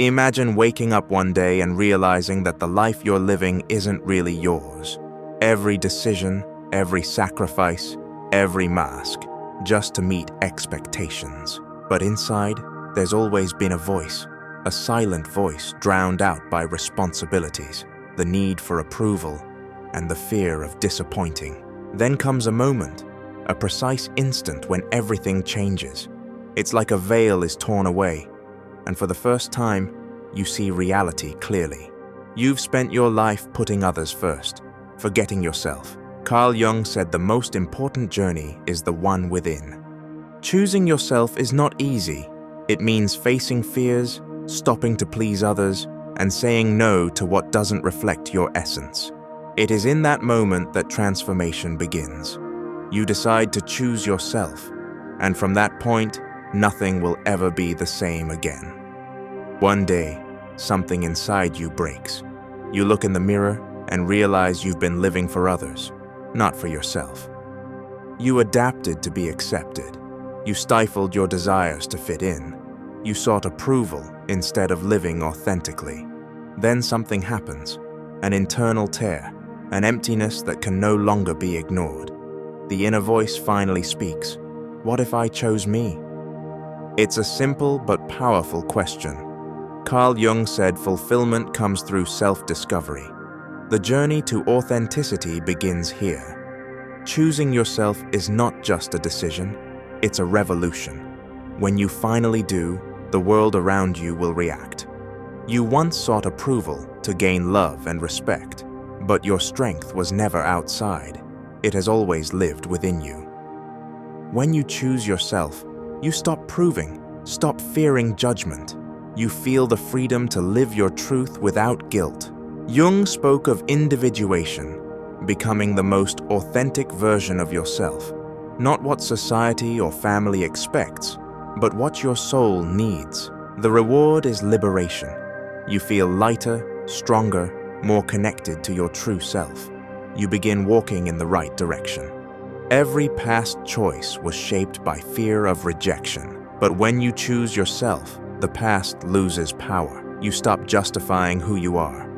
Imagine waking up one day and realizing that the life you're living isn't really yours. Every decision, every sacrifice, every mask, just to meet expectations. But inside, there's always been a voice, a silent voice drowned out by responsibilities, the need for approval, and the fear of disappointing. Then comes a moment, a precise instant when everything changes. It's like a veil is torn away, and for the first time, you see reality clearly. You've spent your life putting others first, forgetting yourself. Carl Jung said the most important journey is the one within. Choosing yourself is not easy. It means facing fears, stopping to please others, and saying no to what doesn't reflect your essence. It is in that moment that transformation begins. You decide to choose yourself, and from that point, nothing will ever be the same again. One day, something inside you breaks. You look in the mirror and realize you've been living for others, not for yourself. You adapted to be accepted. You stifled your desires to fit in. You sought approval instead of living authentically. Then something happens, an internal tear, an emptiness that can no longer be ignored. The inner voice finally speaks. What if I chose me? It's a simple but powerful question. Carl Jung said fulfillment comes through self-discovery. The journey to authenticity begins here. Choosing yourself is not just a decision, it's a revolution. When you finally do, the world around you will react. You once sought approval to gain love and respect, but your strength was never outside. It has always lived within you. When you choose yourself, you stop proving, stop fearing judgment. You feel the freedom to live your truth without guilt. Jung spoke of individuation, becoming the most authentic version of yourself. Not what society or family expects, but what your soul needs. The reward is liberation. You feel lighter, stronger, more connected to your true self. You begin walking in the right direction. Every past choice was shaped by fear of rejection. But when you choose yourself, the past loses power. You stop justifying who you are.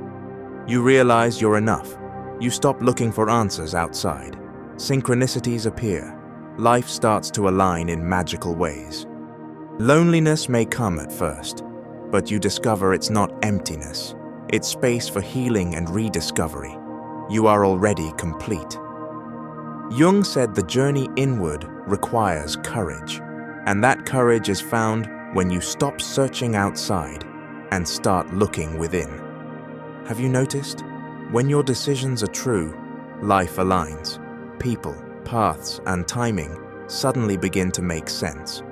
You realize you're enough. You stop looking for answers outside. Synchronicities appear. Life starts to align in magical ways. Loneliness may come at first, but you discover it's not emptiness. It's space for healing and rediscovery. You are already complete. Jung said the journey inward requires courage, and that courage is found when you stop searching outside and start looking within. Have you noticed? When your decisions are true, life aligns. People, paths, and timing suddenly begin to make sense.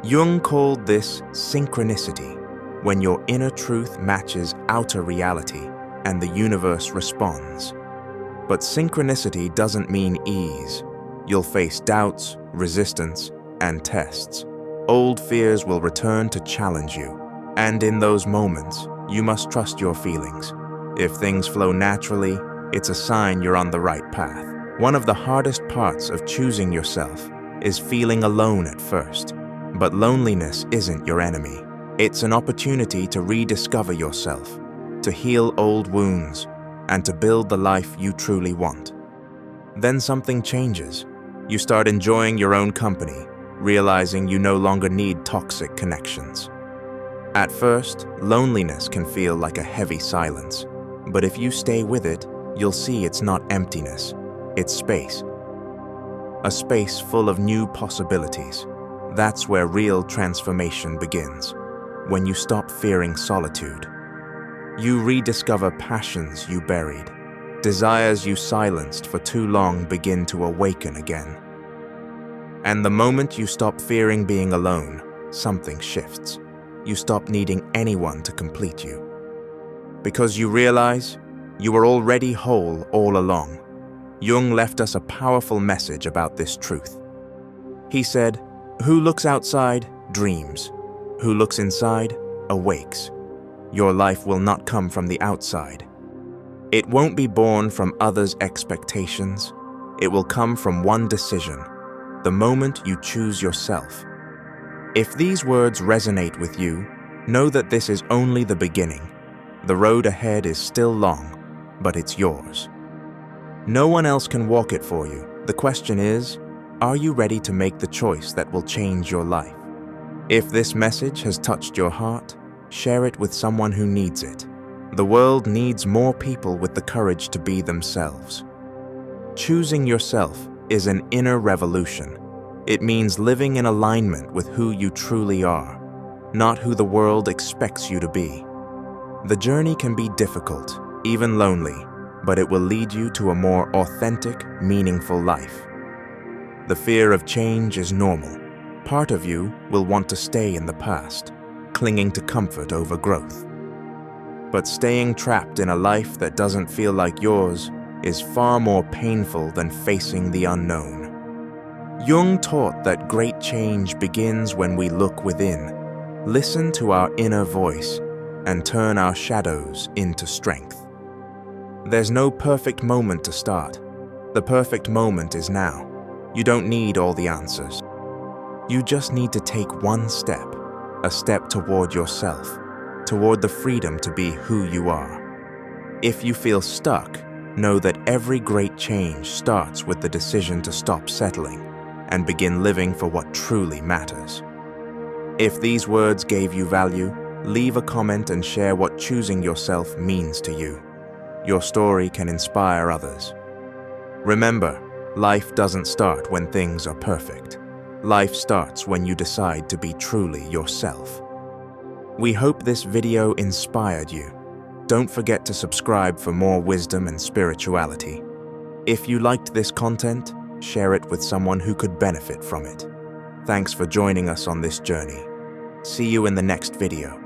Jung called this synchronicity, when your inner truth matches outer reality and the universe responds. But synchronicity doesn't mean ease. You'll face doubts, resistance, and tests. Old fears will return to challenge you. And in those moments, you must trust your feelings. If things flow naturally, it's a sign you're on the right path. One of the hardest parts of choosing yourself is feeling alone at first. But loneliness isn't your enemy. It's an opportunity to rediscover yourself, to heal old wounds, and to build the life you truly want. Then something changes. You start enjoying your own company, realizing you no longer need toxic connections. At first, loneliness can feel like a heavy silence, but if you stay with it, you'll see it's not emptiness, it's space. A space full of new possibilities. That's where real transformation begins, when you stop fearing solitude. You rediscover passions you buried. Desires you silenced for too long begin to awaken again. And the moment you stop fearing being alone, something shifts. You stop needing anyone to complete you. Because you realize you were already whole all along. Jung left us a powerful message about this truth. He said, "Who looks outside dreams. Who looks inside awakes." Your life will not come from the outside. It won't be born from others' expectations. It will come from one decision, the moment you choose yourself. If these words resonate with you, Know that this is only the beginning. The road ahead is still long, but it's yours. No one else can walk it for you. The question is, are you ready to make the choice that will change your life? If this message has touched your heart, share it with someone who needs it. The world needs more people with the courage to be themselves. Choosing yourself is an inner revolution. It means living in alignment with who you truly are, not who the world expects you to be. The journey can be difficult, even lonely, but it will lead you to a more authentic, meaningful life. The fear of change is normal. Part of you will want to stay in the past, clinging to comfort over growth. But staying trapped in a life that doesn't feel like yours is far more painful than facing the unknown. Jung taught that great change begins when we look within, listen to our inner voice, and turn our shadows into strength. There's no perfect moment to start. The perfect moment is now. You don't need all the answers. You just need to take one step, a step toward yourself, toward the freedom to be who you are. If you feel stuck, know that every great change starts with the decision to stop settling and begin living for what truly matters. If these words gave you value, leave a comment and share what choosing yourself means to you. Your story can inspire others. Remember, life doesn't start when things are perfect. Life starts when you decide to be truly yourself. We hope this video inspired you. Don't forget to subscribe for more wisdom and spirituality. If you liked this content, share it with someone who could benefit from it. Thanks for joining us on this journey. See you in the next video.